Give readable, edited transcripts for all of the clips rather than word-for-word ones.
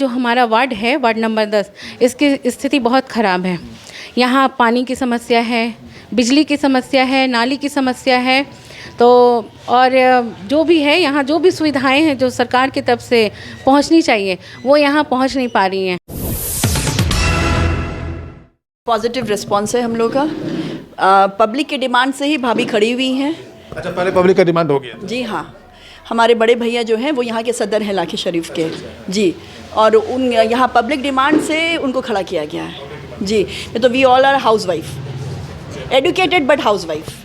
जो हमारा वार्ड है, वार्ड नंबर 10, इसकी स्थिति बहुत ख़राब है। यहाँ पानी की समस्या है, बिजली की समस्या है, नाली की समस्या है। तो और जो भी है यहाँ, जो भी सुविधाएं हैं जो सरकार की तरफ से पहुँचनी चाहिए, वो यहाँ पहुँच नहीं पा रही हैं। पॉजिटिव रिस्पॉन्स है हम लोग का। पब्लिक की डिमांड से ही भाभी खड़ी हुई हैं। अच्छा, पहले पब्लिक का डिमांड हो गया? जी हाँ, हमारे बड़े भैया जो हैं वो यहाँ के सदर हैं लाखी शरीफ के जी, और उन यहाँ पब्लिक डिमांड से उनको खड़ा किया गया है जी। तो we all are housewife, educated but housewife.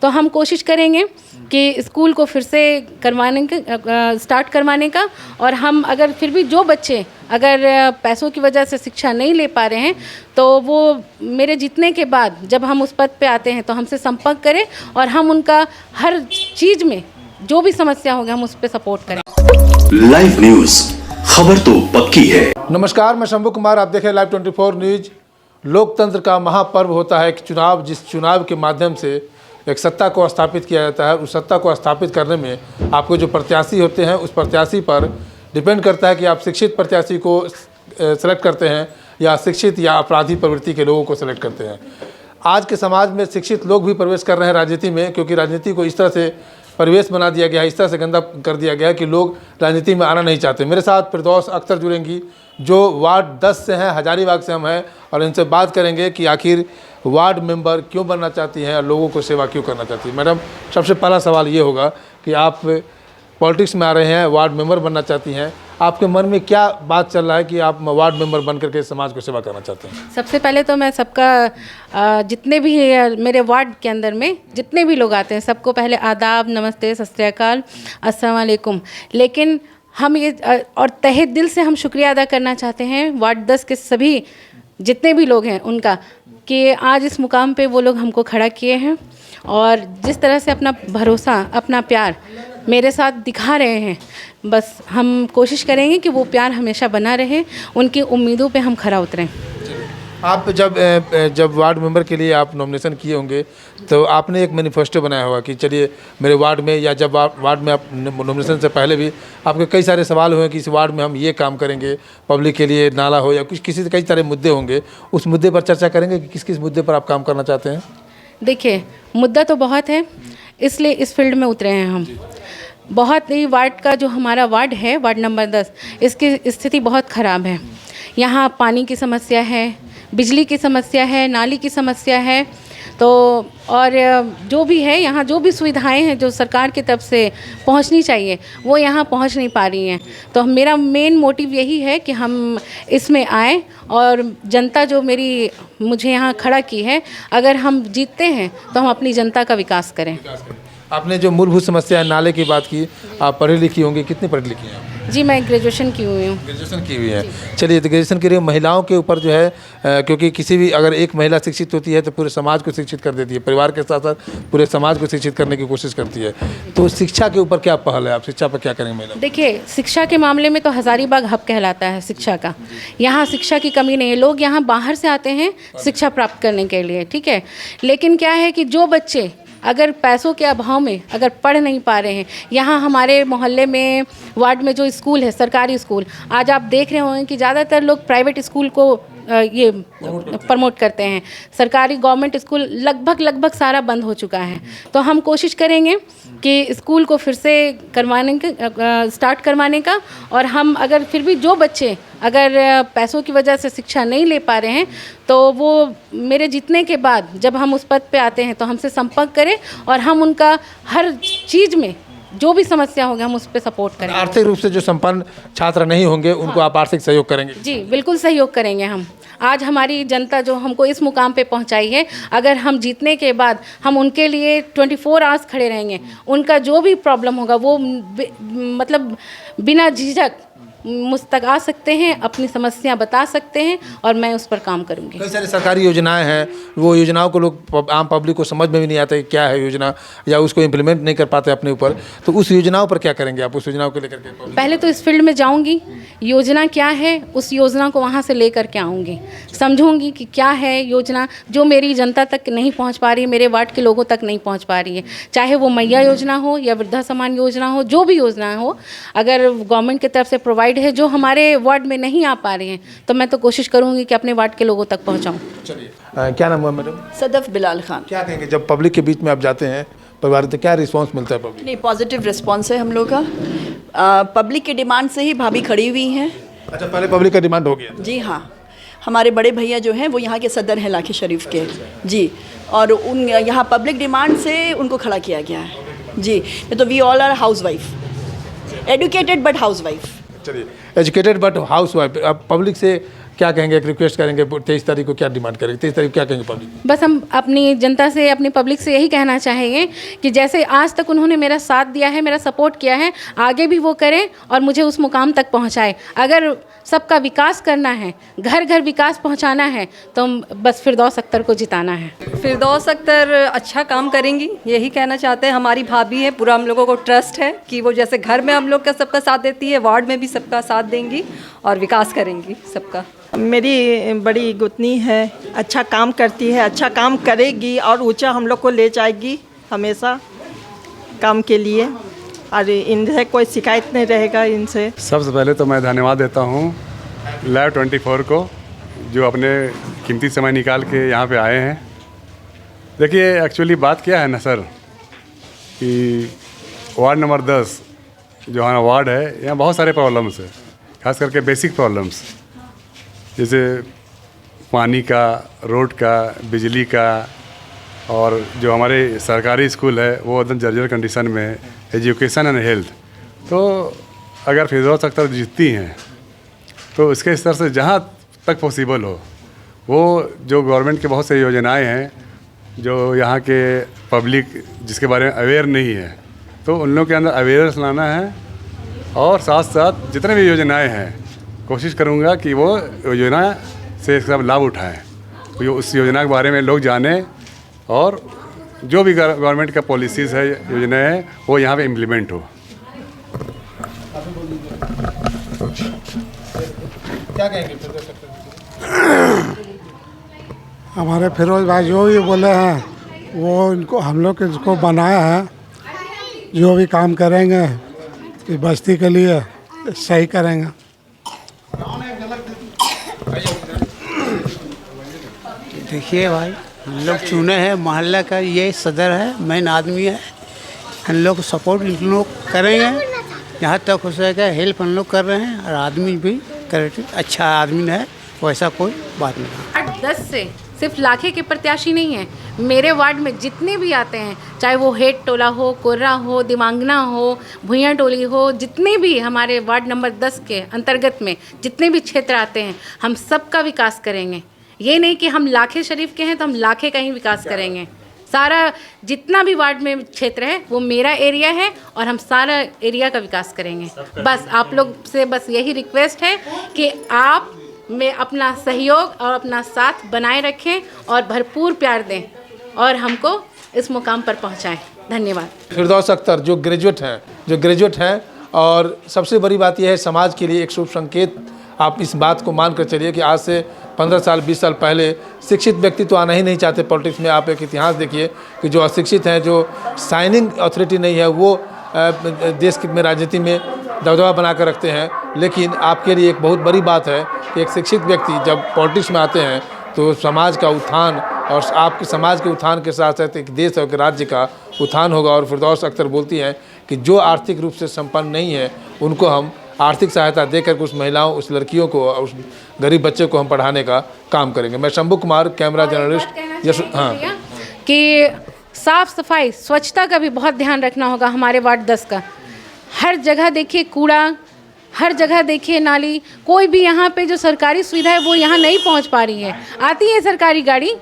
तो हम कोशिश करेंगे कि स्कूल को फिर से स्टार्ट करवाने का, और हम अगर फिर भी जो बच्चे अगर पैसों की वजह से शिक्षा नहीं ले पा रहे हैं, तो वो मेरे जीतने के बाद जब हम उस पद पे आते हैं तो हमसे संपर्क करें, और हम उनका हर चीज़ में जो भी समस्या होगी हम उस पर सपोर्ट करें। लाइव न्यूज़, खबर तो पक्की है। नमस्कार, मैं शंभू कुमार, आप देखें लाइव 24 न्यूज। लोकतंत्र का महापर्व होता है कि चुनाव, जिस चुनाव के माध्यम से एक सत्ता को स्थापित किया जाता है। उस सत्ता को स्थापित करने में आपको जो प्रत्याशी होते हैं, उस प्रत्याशी पर डिपेंड करता है कि आप शिक्षित प्रत्याशी को सेलेक्ट करते हैं या शिक्षित या अपराधी प्रवृत्ति के लोगों को सेलेक्ट करते हैं। आज के समाज में शिक्षित लोग भी प्रवेश कर रहे हैं राजनीति में, क्योंकि राजनीति को इस तरह से परिवेश बना दिया गया है, इस तरह से गंदा कर दिया गया है कि लोग राजनीति में आना नहीं चाहते। मेरे साथ फिरदौस अख्तर जुड़ेंगी जो वार्ड 10 से हैं, हजारीबाग से हम हैं, और इनसे बात करेंगे कि आखिर वार्ड मेंबर क्यों बनना चाहती हैं और लोगों को सेवा क्यों करना चाहती हैं। मैडम, सबसे पहला सवाल ये होगा कि आप पॉलिटिक्स में आ रहे हैं, वार्ड मेंबर बनना चाहती हैं, आपके मन में क्या बात चल रहा है कि आप वार्ड मेंबर बन करके समाज को सेवा करना चाहते हैं? सबसे पहले तो मैं सबका जितने भी मेरे वार्ड के अंदर में जितने भी लोग आते हैं, सबको पहले आदाब, नमस्ते, सत श्री अकाल, अस्सलाम वालेकुम। लेकिन हम ये और तहे दिल से हम शुक्रिया अदा करना चाहते हैं वार्ड 10 के सभी जितने भी लोग हैं उनका, कि आज इस मुकाम पे वो लोग हमको खड़ा किए हैं, और जिस तरह से अपना भरोसा, अपना प्यार मेरे साथ दिखा रहे हैं, बस हम कोशिश करेंगे कि वो प्यार हमेशा बना रहे, उनकी उम्मीदों पे हम खरा उतरें। आप जब वार्ड मेंबर के लिए आप नॉमिनेशन किए होंगे तो आपने एक मैनिफेस्टो बनाया होगा कि चलिए मेरे वार्ड में, या जब वार्ड में आप नॉमिनेशन से पहले भी आपके कई सारे सवाल हुए कि इस वार्ड में हम ये काम करेंगे, पब्लिक के लिए नाला हो या कुछ किसी कई सारे मुद्दे होंगे, उस मुद्दे पर चर्चा करेंगे कि किस किस मुद्दे पर आप काम करना चाहते हैं? देखिए, मुद्दा तो बहुत है, इसलिए इस फील्ड में उतरे हैं हम। बहुत ही वार्ड का जो हमारा वार्ड है, वार्ड नंबर 10, इसकी स्थिति बहुत ख़राब है। यहाँ पानी की समस्या है, बिजली की समस्या है, नाली की समस्या है। तो और जो भी है यहाँ, जो भी सुविधाएं हैं जो सरकार की तरफ से पहुँचनी चाहिए, वो यहाँ पहुँच नहीं पा रही हैं। तो मेरा मेन मोटिव यही है कि हम इसमें आएँ, और जनता जो मुझे यहाँ खड़ा की है, अगर हम जीतते हैं तो हम अपनी जनता का विकास करें। आपने जो मूलभूत समस्या है, नाले की बात की, आप पढ़ी लिखी होंगी, कितनी पढ़ी लिखी हैं? जी, मैं ग्रेजुएशन की हुई हूँ। ग्रेजुएशन की हुई है। चलिए, तो ग्रेजुएशन के लिए महिलाओं के ऊपर जो है, क्योंकि किसी भी अगर एक महिला शिक्षित होती है तो पूरे समाज को शिक्षित कर देती है, परिवार के साथ साथ पूरे समाज को शिक्षित करने की कोशिश करती है। तो शिक्षा के ऊपर क्या पहल है, आप शिक्षा पर क्या करेंगे महिला? देखिए, शिक्षा के मामले में तो हजारीबाग हब कहलाता है शिक्षा का। यहाँ शिक्षा की कमी नहीं है, लोग यहाँ बाहर से आते हैं शिक्षा प्राप्त करने के लिए, ठीक है। लेकिन क्या है कि जो बच्चे अगर पैसों के अभाव में अगर पढ़ नहीं पा रहे हैं, यहाँ हमारे मोहल्ले में, वार्ड में जो स्कूल है, सरकारी स्कूल, आज आप देख रहे होंगे कि ज़्यादातर लोग प्राइवेट स्कूल को ये प्रमोट करते हैं। सरकारी गवर्नमेंट स्कूल लगभग सारा बंद हो चुका है। तो हम कोशिश करेंगे कि स्कूल को फिर से स्टार्ट करवाने का, और हम अगर फिर भी जो बच्चे अगर पैसों की वजह से शिक्षा नहीं ले पा रहे हैं, तो वो मेरे जीतने के बाद जब हम उस पद पे आते हैं तो हमसे संपर्क करें, और हम उनका हर चीज़ में जो भी समस्या होगी हम उस पर सपोर्ट करेंगे। आर्थिक रूप से जो संपन्न छात्र नहीं होंगे उनको आप आर्थिक सहयोग करेंगे? जी, बिल्कुल सहयोग करेंगे हम। आज हमारी जनता जो हमको इस मुकाम पे पहुंचाई है, अगर हम जीतने के बाद हम उनके लिए 24 आवर्स खड़े रहेंगे। उनका जो भी प्रॉब्लम होगा वो मतलब बिना झिझक मुझ तक आ सकते हैं, अपनी समस्या बता सकते हैं और मैं उस पर काम करूँगी। कई सारी सरकारी योजनाएं हैं, वो योजनाओं को लोग आम पब्लिक को समझ में भी नहीं आता कि क्या है योजना, या उसको इम्प्लीमेंट नहीं कर पाते अपने ऊपर, तो उस योजनाओं पर क्या करेंगे आप, उस योजनाओं को लेकर के? पहले तो इस फील्ड में जाऊंगी, योजना क्या है उस योजना को वहाँ से ले करके आऊँगी, समझूंगी कि क्या है योजना जो मेरी जनता तक नहीं पहुँच पा रही है, मेरे वार्ड के लोगों तक नहीं पहुँच पा रही है, चाहे वो मैया योजना हो या वृद्धा सम्मान योजना हो, जो भी योजना हो, अगर गवर्नमेंट की तरफ से प्रोवाइड है जो हमारे वार्ड में नहीं आ पा रही हैं, तो मैं तो कोशिश करूँगी कि अपने वार्ड के लोगों तक पहुँचाऊँ। चलिए, क्या नाम हुआ मैडम? सदफ बिलाल खान। क्या कहेंगे जब पब्लिक के बीच में आप जाते हैं परिवार, तो क्या रिस्पांस मिलता है पब्लिक? नहीं, पॉजिटिव रिस्पांस है हम लोग का। पब्लिक की डिमांड से ही भाभी खड़ी हुई हैं। अच्छा, पहले पब्लिक का डिमांड हो गया? जी हाँ, हमारे बड़े भैया जो हैं वो यहाँ के सदर हैं लाखे शरीफ के। जी, और उन यहाँ पब्लिक डिमांड से उनको खड़ा किया गया है। जी, तो we all are housewife, educated but housewife. चलिए, एजुकेटेड बट हाउस वाइफ, आप पब्लिक से क्या कहेंगे, एक रिक्वेस्ट करेंगे 23 तारीख को क्या डिमांड करेंगे, 23 तारीख को क्या कहेंगे पब्लिक? बस हम अपनी जनता से, अपनी पब्लिक से यही कहना चाहेंगे कि जैसे आज तक उन्होंने मेरा साथ दिया है, मेरा सपोर्ट किया है, आगे भी वो करें और मुझे उस मुकाम तक पहुंचाए। अगर सबका विकास करना है, घर घर विकास पहुंचाना है, तो बस फिरदौस अख्तर को जिताना है। फिरदौस अख्तर अच्छा काम करेंगी, यही कहना चाहते हैं। हमारी भाभी है, पूरा हम लोगों को ट्रस्ट है कि वो जैसे घर में हम लोग का सबका साथ देती है, वार्ड में भी सबका साथ देंगी और विकास करेंगी सबका। मेरी बड़ी गुतनी है, अच्छा काम करती है, अच्छा काम करेगी और ऊंचा हम लोग को ले जाएगी हमेशा काम के लिए, और इनसे कोई शिकायत नहीं रहेगा इनसे। सबसे पहले तो मैं धन्यवाद देता हूँ लाइव 24 को, जो अपने कीमती समय निकाल के यहाँ पे आए हैं। देखिए, एक्चुअली बात क्या है ना सर, कि वार्ड नंबर 10 जो हमारा वार्ड है, यहाँ बहुत सारे प्रॉब्लम्स है, खास करके बेसिक प्रॉब्लम्स, जैसे पानी का, रोड का, बिजली का, और जो हमारे सरकारी स्कूल है वो एकदम जर्जर कंडीशन में है, एजुकेशन एंड हेल्थ। तो अगर फिरदौस अख्तर जीतती हैं तो इसके स्तर से जहाँ तक पॉसिबल हो, वो जो गवर्नमेंट के बहुत से योजनाएं हैं जो यहाँ के पब्लिक जिसके बारे में अवेयर नहीं है, तो उन लोगों के अंदर अवेयरनेस लाना है, और साथ साथ जितने भी योजनाएं हैं कोशिश करूँगा कि वो योजना से सब लाभ उठाएं, तो उस योजना के बारे में लोग जानें, और जो भी गवर्नमेंट का पॉलिसीज़ है, योजनाएं हैं, वो यहाँ पे इम्प्लीमेंट हो। क्या कहेंगे? हमारे फिरोज भाई जो भी बोले हैं वो इनको हम लोग के इसको बनाया है, जो भी काम करेंगे कि बस्ती के लिए सही करेंगे। देखिए भाई, हम लोग चुने हैं, मोहल्ला का ये सदर है, मेन आदमी है, हम लोग सपोर्ट इन लोग करेंगे, जहाँ तक हो सकेगा हेल्प हम लोग कर रहे हैं, और आदमी भी करेक्ट अच्छा आदमी है, वैसा कोई बात नहीं। 8-10 से सिर्फ लाखे के प्रत्याशी नहीं हैं, मेरे वार्ड में जितने भी आते हैं, चाहे वो हेड टोला हो, कोर्रा हो, दिमांगना हो, भुइयाँ टोली हो, जितने भी हमारे वार्ड नंबर 10 के अंतर्गत में जितने भी क्षेत्र आते हैं, हम सबका विकास करेंगे। ये नहीं कि हम लाखे शरीफ के हैं तो हम लाखे का ही विकास करेंगे। सारा जितना भी वार्ड में क्षेत्र है वो मेरा एरिया है और हम सारा एरिया का विकास करेंगे। बस आप लोग से बस यही रिक्वेस्ट है कि आप में अपना सहयोग और अपना साथ बनाए रखें और भरपूर प्यार दें और हमको इस मुकाम पर पहुंचाएं। धन्यवाद। फिरदौस अख्तर जो ग्रेजुएट हैं और सबसे बड़ी बात यह है, समाज के लिए एक शुभ संकेत। आप इस बात को मान कर चलिए कि आज से 15 साल 20 साल पहले शिक्षित व्यक्ति तो आना ही नहीं चाहते पॉलिटिक्स में। आप एक इतिहास देखिए कि जो अशिक्षित हैं, जो साइनिंग अथॉरिटी नहीं है, वो देश में राजनीति में दबदबा बना कर रखते हैं। लेकिन आपके लिए एक बहुत बड़ी बात है कि एक शिक्षित व्यक्ति जब पॉलिटिक्स में आते हैं तो समाज का उत्थान, और आपके समाज के उत्थान के साथ साथ एक देश और एक राज्य का उत्थान होगा। और फिरदौस अख्तर बोलती हैं कि जो आर्थिक रूप से संपन्न नहीं है उनको हम आर्थिक सहायता देकर उस महिलाओं, उस लड़कियों को और उस गरीब बच्चे को हम पढ़ाने का काम करेंगे। मैं शंभू कुमार, कैमरा जर्नलिस्ट। हाँ, कि साफ सफाई, स्वच्छता का भी बहुत ध्यान रखना होगा हमारे वार्ड 10 का। हर जगह देखिए कूड़ा, हर जगह देखिए नाली, कोई भी यहाँ पे जो सरकारी सुविधा है वो यहाँ नहीं पहुँच पा रही है। आती है सरकारी गाड़ी,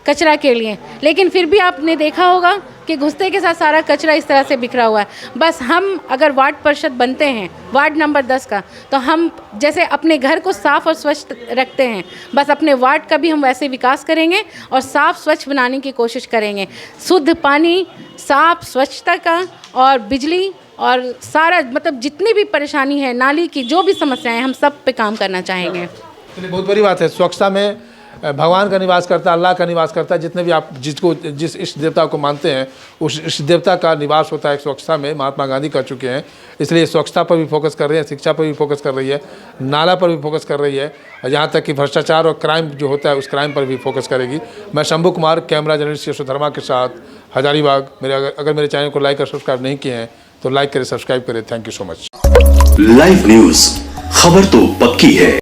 कचरा के लिए, लेकिन फिर भी आपने देखा होगा कि घुसते के साथ सारा कचरा इस तरह से बिखरा हुआ है। बस हम अगर वार्ड पार्षद बनते हैं वार्ड नंबर 10 का, तो हम जैसे अपने घर को साफ़ और स्वच्छ रखते हैं, बस अपने वार्ड का भी हम वैसे विकास करेंगे और साफ़ स्वच्छ बनाने की कोशिश करेंगे। शुद्ध पानी, साफ़ स्वच्छता का और बिजली और सारा मतलब जितनी भी परेशानी है, नाली की जो भी समस्याएं, हम सब पे काम करना चाहेंगे। चलिए, बहुत बड़ी बात है। स्वच्छता में भगवान का निवास करता है, अल्लाह का निवास करता है। जितने भी आप जिस इष्ट देवता को मानते हैं, उस इष्ट देवता का निवास होता है स्वच्छता में। महात्मा गांधी कर चुके हैं, इसलिए स्वच्छता पर भी फोकस कर रही है, शिक्षा पर भी फोकस कर रही है, नाला पर भी फोकस कर रही है, और यहाँ तक कि भ्रष्टाचार और क्राइम जो होता है उस क्राइम पर भी फोकस करेगी। मैं शंभू कुमार, कैमरा जर्नलिस्ट यशोधर्मा के साथ, हजारीबाग। अगर मेरे चैनल को लाइक और सब्सक्राइब नहीं किए हैं तो लाइक करें, सब्सक्राइब करें। Thank you so much. Live news, खबर तो पक्की है।